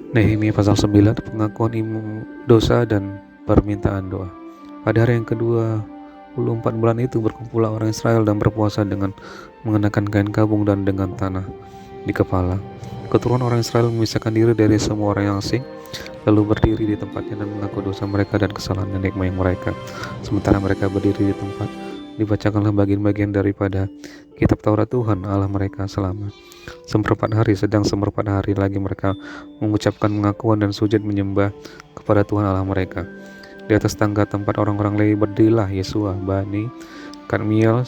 Nehemia pasal 9, pengakuan dosa dan permintaan doa. Pada hari yang ke-24 bulan itu berkumpullah orang Israel dan berpuasa dengan mengenakan kain kabung dan dengan tanah di kepala. Keturunan orang Israel memisahkan diri dari semua orang yang asing, lalu berdiri di tempatnya dan mengaku dosa mereka dan kesalahan nenek moyang mereka. Sementara mereka berdiri di tempat, dibacakanlah bagian-bagian daripada kitab Taurat Tuhan Allah mereka selama seperempat hari. Sedang seperempat hari lagi mereka mengucapkan pengakuan dan sujud menyembah kepada Tuhan Allah mereka. Di atas tangga tempat orang-orang Lewi berdirilah Yesua, Bani, Kadmiel,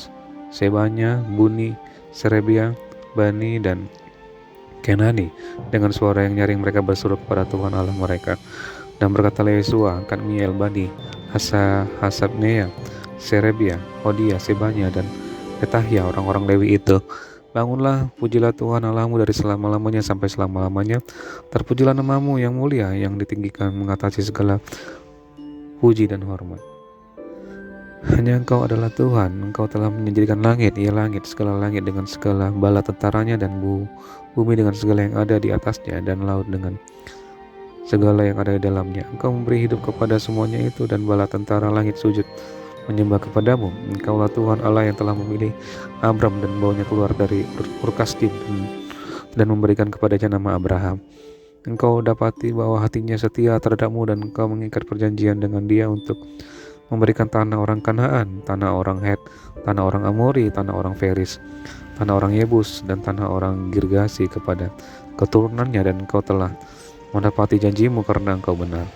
Sebanya, Buni, Serebia, Bani, dan Kenani. Dengan suara yang nyaring mereka berseru kepada Tuhan Allah mereka. Dan berkatalah Yesua, Kadmiel, Bani, Hasabnea, Serebia, Hodia, Sebanya, dan Petahia, orang-orang Lewi itu, bangunlah, pujilah Tuhan Allahmu dari selama-lamanya sampai selama-lamanya. Terpujilah namamu yang mulia, yang ditinggikan mengatasi segala puji dan hormat. Hanya Engkau adalah Tuhan. Engkau telah menjadikan langit, segala langit dengan segala bala tentaranya, dan bumi dengan segala yang ada di atasnya, dan laut dengan segala yang ada di dalamnya. Engkau memberi hidup kepada semuanya itu, dan bala tentara langit sujud menyembah kepadamu. Engkaulah Tuhan Allah yang telah memilih Abram dan membawanya keluar dari Ur Kasdim dan memberikan kepadanya nama Abraham. Engkau dapati bahwa hatinya setia terhadapmu, dan engkau mengikat perjanjian dengan dia untuk memberikan tanah orang Kanaan, tanah orang Het, tanah orang Amori, tanah orang Feris, tanah orang Yebus, dan tanah orang Girgasi kepada keturunannya. Dan engkau telah mendapati janjimu karena engkau benar.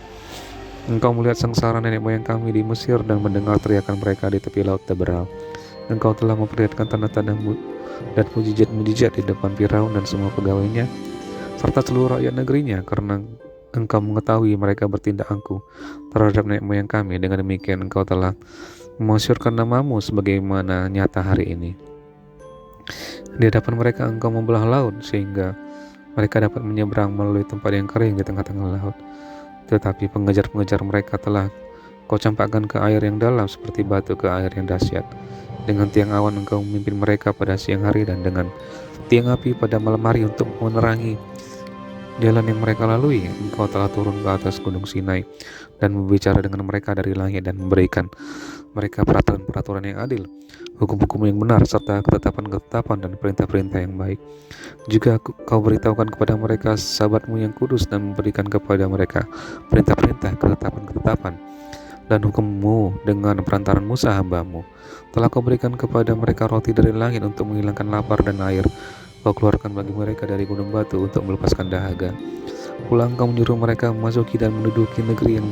Engkau melihat sengsara nenek moyang kami di Mesir dan mendengar teriakan mereka di tepi laut Teberal. Engkau telah memperlihatkan tanda-tandamu dan mujizat-mujizat di depan Firaun dan semua pegawainya, serta seluruh rakyat negerinya, karena engkau mengetahui mereka bertindak angkuh terhadap nenek moyang kami. Dengan demikian engkau telah memasyurkan namamu sebagaimana nyata hari ini. Di hadapan mereka engkau membelah laut, sehingga mereka dapat menyeberang melalui tempat yang kering di tengah-tengah laut. Tetapi pengejar-pengejar mereka telah kau campakkan ke air yang dalam seperti batu ke air yang dahsyat. Dengan tiang awan engkau memimpin mereka pada siang hari, dan dengan tiang api pada malam hari untuk menerangi jalan yang mereka lalui. Engkau telah turun ke atas gunung Sinai dan berbicara dengan mereka dari langit, dan memberikan mereka peraturan-peraturan yang adil, hukum-hukum yang benar, serta ketetapan-ketetapan dan perintah-perintah yang baik. Juga kau beritahukan kepada mereka sabatmu yang kudus, dan memberikan kepada mereka perintah-perintah, ketetapan-ketetapan, dan hukummu dengan perantaran Musa hambamu. Telah kau berikan kepada mereka roti dari langit untuk menghilangkan lapar, dan air kau keluarkan bagi mereka dari gunung batu untuk melepaskan dahaga. Pulang kau menyuruh mereka memasuki dan menduduki negeri yang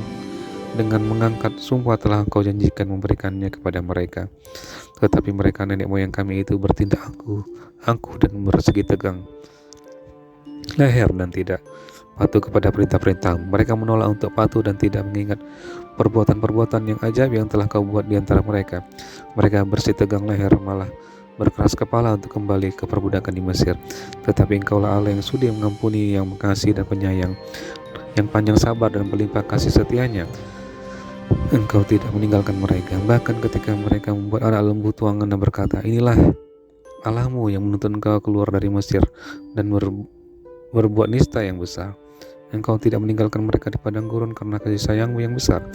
dengan mengangkat sumpah telah kau janjikan memberikannya kepada mereka. Tetapi mereka nenek moyang kami itu bertindak angkuh dan bersegi tegang leher dan tidak patuh kepada perintah-perintah. Mereka menolak untuk patuh dan tidak mengingat perbuatan-perbuatan yang ajaib yang telah kau buat di antara mereka. Mereka bersih tegang leher, malah berkeras kepala untuk kembali ke perbudakan di Mesir. Tetapi engkaulah Allah yang sudi mengampuni, yang mengasihi dan penyayang, yang panjang sabar dan berlimpah kasih setianya. Engkau tidak meninggalkan mereka, bahkan ketika mereka membuat anak lembu tuangan dan berkata, inilah Allahmu yang menuntun engkau keluar dari Mesir, dan berbuat nista yang besar. Engkau tidak meninggalkan mereka di padang gurun karena kasih sayangmu yang besar.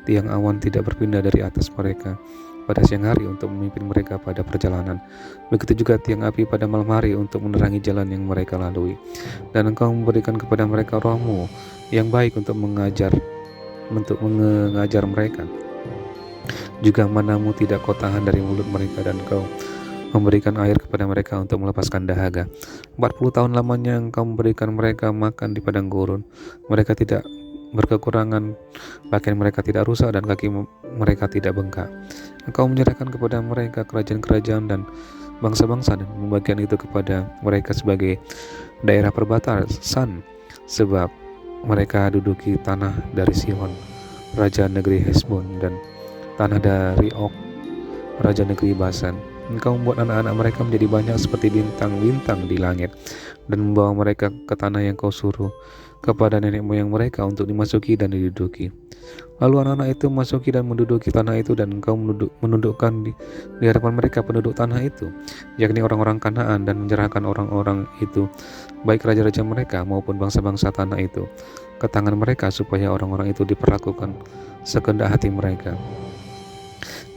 Tiang awan tidak berpindah dari atas mereka pada siang hari untuk memimpin mereka pada perjalanan. Begitu juga tiang api pada malam hari untuk menerangi jalan yang mereka lalui. Dan engkau memberikan kepada mereka rohmu yang baik untuk mengajar mereka. Juga manamu tidak kau tahan dari mulut mereka, dan kau memberikan air kepada mereka untuk melepaskan dahaga. 40 tahun lamanya engkau memberikan mereka makan di padang gurun. Mereka tidak berkekurangan, pakaian mereka tidak rusak, dan kaki mereka tidak bengkak. Engkau menyerahkan kepada mereka kerajaan-kerajaan dan bangsa-bangsa, dan membagikan itu kepada mereka sebagai daerah perbatasan, sebab mereka duduki tanah dari Sihon, raja negeri Hesbon, dan tanah dari Og, raja negeri Basan. Engkau membuat anak-anak mereka menjadi banyak seperti bintang-bintang di langit, dan membawa mereka ke tanah yang kau suruh kepada nenek moyang mereka untuk dimasuki dan diduduki. Lalu anak-anak itu memasuki dan menduduki tanah itu, dan engkau menundukkan di hadapan mereka penduduk tanah itu, yakni orang-orang Kanaan, dan menyerahkan orang-orang itu, baik raja-raja mereka maupun bangsa-bangsa tanah itu, ke tangan mereka, supaya orang-orang itu diperlakukan sekehendak hati mereka.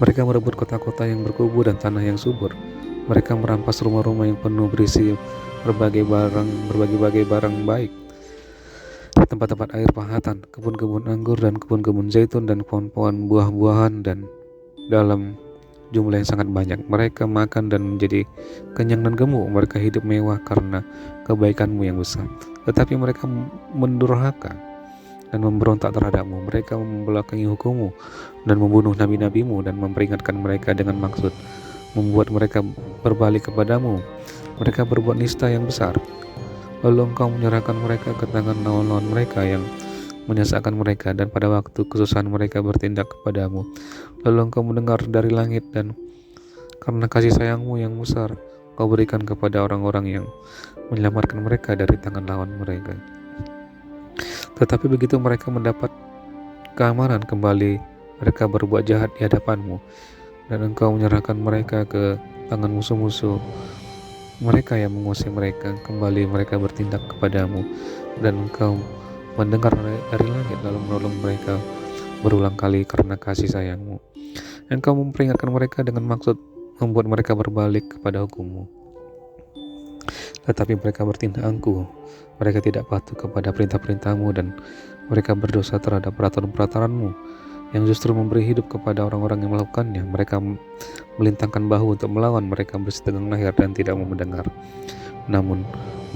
Mereka merebut kota-kota yang berkubu dan tanah yang subur. Mereka merampas rumah-rumah yang penuh berisi berbagai barang baik, tempat-tempat air pahatan, kebun-kebun anggur dan kebun-kebun zaitun dan pohon-pohon buah-buahan, dan dalam jumlah yang sangat banyak. Mereka makan dan menjadi kenyang dan gemuk. Mereka hidup mewah karena kebaikanmu yang besar. Tetapi mereka mendurhaka dan memberontak terhadapmu. Mereka membelakangi hukummu dan membunuh nabi-nabimu, dan memperingatkan mereka dengan maksud membuat mereka berbalik kepadamu. Mereka berbuat nista yang besar. Lalu engkau menyerahkan mereka ke tangan lawan-lawan mereka yang menyesakkan mereka, dan pada waktu kesusahan mereka bertindak kepadamu. Lalu engkau mendengar dari langit, dan karena kasih sayangmu yang besar, kau berikan kepada orang-orang yang menyelamatkan mereka dari tangan lawan mereka. Tetapi begitu mereka mendapat keamanan kembali, mereka berbuat jahat di hadapanmu, dan engkau menyerahkan mereka ke tangan musuh-musuh mereka yang menguasai mereka. Kembali mereka bertindak kepadamu, dan engkau mendengar dari langit, lalu menolong mereka berulang kali karena kasih sayangmu. Engkau memperingatkan mereka dengan maksud membuat mereka berbalik kepada hukummu. Tetapi mereka bertindak angkuh. Mereka tidak patuh kepada perintah-perintahmu, dan mereka berdosa terhadap peraturan-peraturanmu yang justru memberi hidup kepada orang-orang yang melakukannya. Mereka melintangkan bahu untuk melawan, mereka bersetegang leher dan tidak mau mendengar. Namun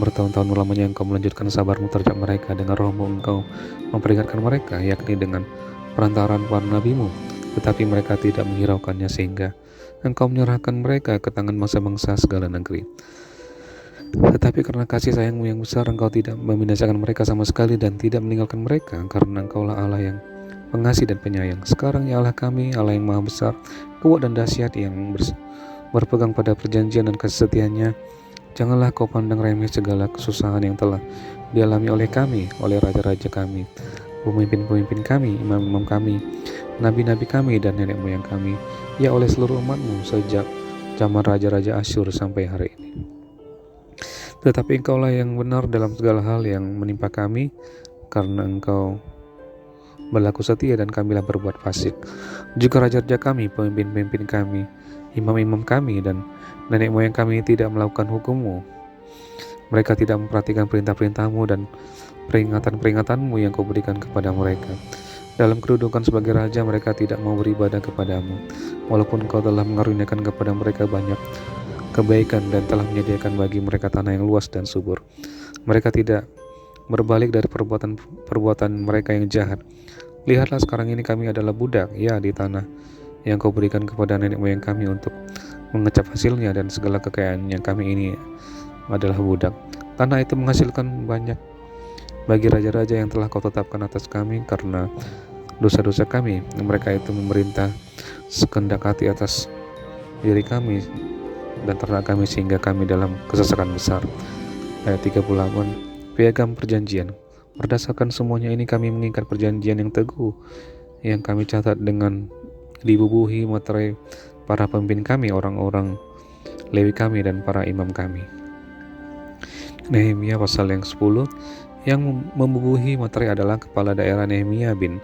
bertahun-tahun lamanya engkau melanjutkan sabarmu terhadap mereka. Dengan rohmu engkau memperingatkan mereka, yakni dengan perantaraan para nabimu. Tetapi mereka tidak menghiraukannya, sehingga engkau menyerahkan mereka ke tangan bangsa-bangsa segala negeri. Tetapi karena kasih sayangmu yang besar, engkau tidak membinasakan mereka sama sekali dan tidak meninggalkan mereka, karena engkaulah Allah yang pengasih dan penyayang. Sekarang ya Allah kami, Allah yang maha besar, kuat dan dahsyat, yang berpegang pada perjanjian dan kasih setianya. Janganlah kau pandang remeh segala kesusahan yang telah dialami oleh kami, oleh raja-raja kami, pemimpin-pemimpin kami, imam-imam kami, nabi-nabi kami, dan nenek moyang kami, ya oleh seluruh umatmu sejak zaman raja-raja Asyur sampai hari ini. Tetapi engkaulah yang benar dalam segala hal yang menimpa kami, karena engkau berlaku setia dan kamilah berbuat fasik. Juga raja-raja kami, pemimpin-pemimpin kami, imam-imam kami, dan nenek moyang kami tidak melakukan hukum-Mu. Mereka tidak memperhatikan perintah-perintah-Mu dan peringatan-peringatanmu yang kau berikan kepada mereka. Dalam kedudukan sebagai raja, mereka tidak mau beribadah kepadamu, walaupun engkau telah mengaruniakan kepada mereka banyak kebaikan dan telah menyediakan bagi mereka tanah yang luas dan subur. Mereka tidak berbalik dari perbuatan mereka yang jahat. Lihatlah, sekarang ini kami adalah budak, ya, di tanah yang kau berikan kepada nenek moyang kami untuk mengecap hasilnya, dan segala kekayaannya kami ini adalah budak. Tanah itu menghasilkan banyak bagi raja-raja yang telah kau tetapkan atas kami karena dosa-dosa kami. Mereka itu memerintah sekehendak hati atas diri kami dan ternak kami, sehingga kami dalam kesesakan besar. Ayat 38. Piagam perjanjian. Berdasarkan semuanya ini kami mengikat perjanjian yang teguh yang kami catat dengan dibubuhi materai para pemimpin kami, orang-orang Lewi kami, dan para imam kami. Nehemia pasal yang 10. Yang membubuhi materai adalah kepala daerah Nehemia bin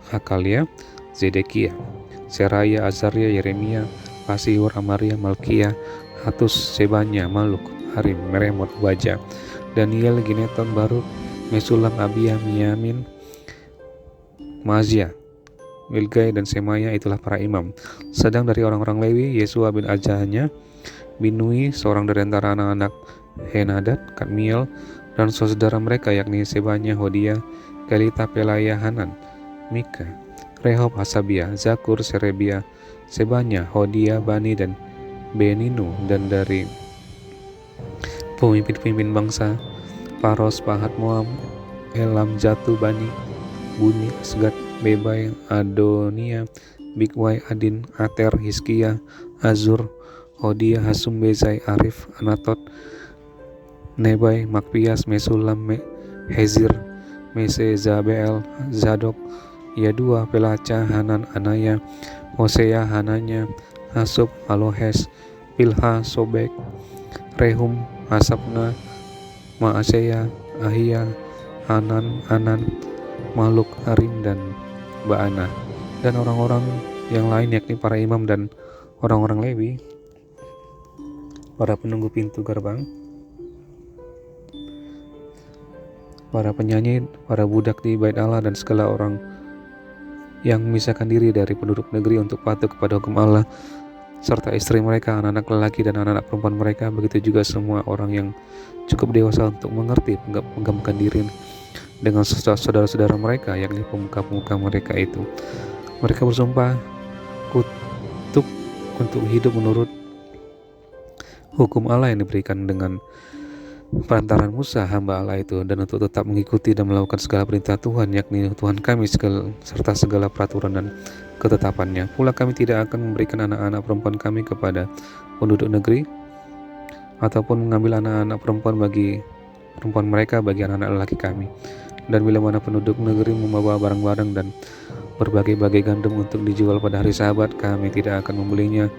Hakalia, Zedekia, Seraya, Azaria, Yeremia, Pasiur, Amaria, Malkia, Hatus, Sebanya, Maluk, Harim, Meremot, Baja, Daniel, Gineton, Baruk, Mesulam, Abia, Miyamin, Mazia, Wilgai, dan Semaya. Itulah para imam. Sedang dari orang-orang Lewi, Yesua bin Ajanya, Binui, seorang dari antara anak-anak Henadad, Kadmiel, dan saudara mereka, yakni Sebanya, Hodia, Galita, Pelaya, Hanan, Mika, Rehob, Hasabia, Zakur, Serebia, Sebanya, Hodia, Bani, dan Beninu. Dan dari pemimpin-pemimpin bangsa, Paros, Pahat, Moab, Elam, Jatu, Bani, Buni, Asgad, Bebai, Adonia, Bigwai, Adin, Ater, Hiskia, Azur, Hodia, Hasum, Bezai, Arif, Anatot, Nebai, Makpias, Mesulam, Hezir, Mese, Zabel, Zadok, Yadua, Pelaca, Hanan, Anaya, Hosea, Hananya, Hasub, Alohes, Pilha, Sobek, Rehum, Asapna, Maaseya, Ahia, Hanan, Anan, Maluk, Harim, dan Baana, dan orang-orang yang lain yakni para imam dan orang-orang Lewi, para penunggu pintu gerbang, para penyanyi, para budak di bait Allah, dan segala orang yang memisahkan diri dari penduduk negeri untuk patuh kepada hukum Allah, serta istri mereka, anak-anak lelaki dan anak-anak perempuan mereka. Begitu juga semua orang yang cukup dewasa untuk mengerti menggabungkan diri dengan saudara-saudara mereka, yakni pemuka-pemuka mereka itu. Mereka bersumpah kutuk untuk hidup menurut hukum Allah yang diberikan dengan perantaran Musa hamba Allah itu, dan untuk tetap mengikuti dan melakukan segala perintah Tuhan, yakni Tuhan kami, serta segala peraturan dan ketetapannya. Pula kami tidak akan memberikan anak-anak perempuan kami kepada penduduk negeri, ataupun mengambil anak-anak perempuan mereka bagi anak-anak lelaki kami. Dan bila mana penduduk negeri membawa barang-barang dan berbagai-bagai gandum untuk dijual pada hari Sabat, kami tidak akan membelinya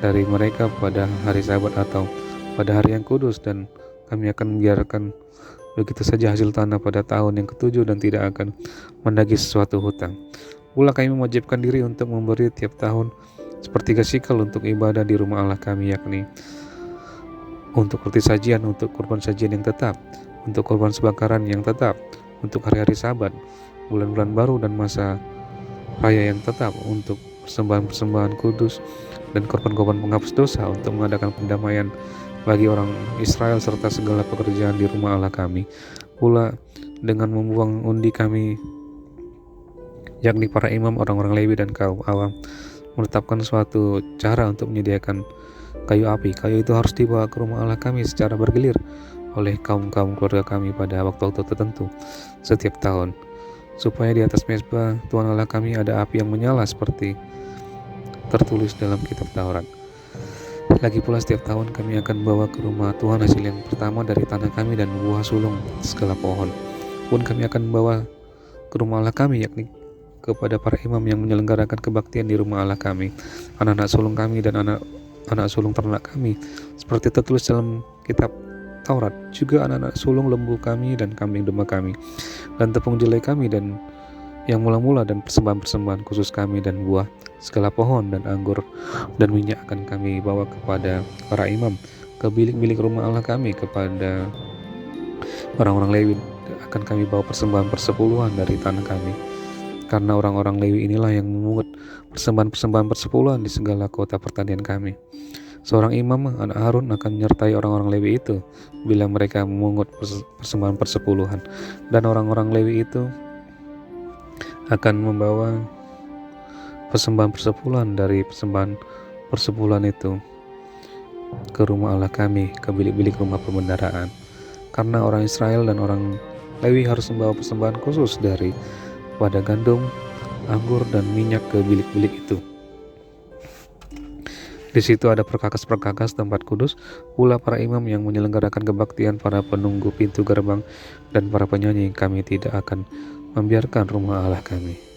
dari mereka pada hari Sabat atau pada hari yang kudus, dan kami akan membiarkan begitu saja hasil tanah pada tahun yang ketujuh dan tidak akan menagih sesuatu hutang. Pula kami mewajibkan diri untuk memberi tiap tahun sepertiga sikel untuk ibadah di rumah Allah kami, yakni untuk roti sajian, untuk kurban sajian yang tetap, untuk kurban sebakaran yang tetap, untuk hari-hari Sabat, bulan-bulan baru, dan masa raya yang tetap, untuk persembahan-persembahan kudus dan korban-korban penghapus dosa, untuk mengadakan pendamaian bagi orang Israel, serta segala pekerjaan di rumah Allah kami. Pula dengan membuang undi kami, yakni para imam, orang-orang Lewi, dan kaum awam, menetapkan suatu cara untuk menyediakan kayu api. Kayu itu harus dibawa ke rumah Allah kami secara bergilir oleh kaum-kaum keluarga kami pada waktu-waktu tertentu setiap tahun, supaya di atas mezbah Tuhan Allah kami ada api yang menyala seperti tertulis dalam kitab Taurat. Lagi pula setiap tahun kami akan bawa ke rumah Tuhan hasil yang pertama dari tanah kami dan buah sulung segala pohon. Pun kami akan bawa ke rumah Allah kami, yakni kepada para imam yang menyelenggarakan kebaktian di rumah Allah kami, anak-anak sulung kami dan anak sulung ternak kami, seperti tertulis dalam kitab Taurat. Juga anak-anak sulung lembu kami dan kambing domba kami, dan tepung jelai kami dan yang mula-mula, dan persembahan-persembahan khusus kami, dan buah segala pohon dan anggur dan minyak akan kami bawa kepada para imam ke bilik-bilik rumah Allah kami. Kepada orang-orang Lewi akan kami bawa persembahan persepuluhan dari tanah kami, karena orang-orang Lewi inilah yang memungut persembahan-persembahan persepuluhan di segala kota pertanian kami. Seorang imam, anak Harun, akan menyertai orang-orang Lewi itu bila mereka memungut persembahan persepuluhan, dan orang-orang Lewi itu akan membawa persembahan persepuluhan dari persembahan persepuluhan itu ke rumah Allah kami, ke bilik-bilik rumah perbendaharaan. Karena orang Israel dan orang Lewi harus membawa persembahan khusus dari pada gandum, anggur, dan minyak ke bilik-bilik itu. Di situ ada perkakas-perkakas tempat kudus. Pula para imam yang menyelenggarakan kebaktian, para penunggu pintu gerbang, dan para penyanyi. Kami tidak akan membiarkan rumah Allah kami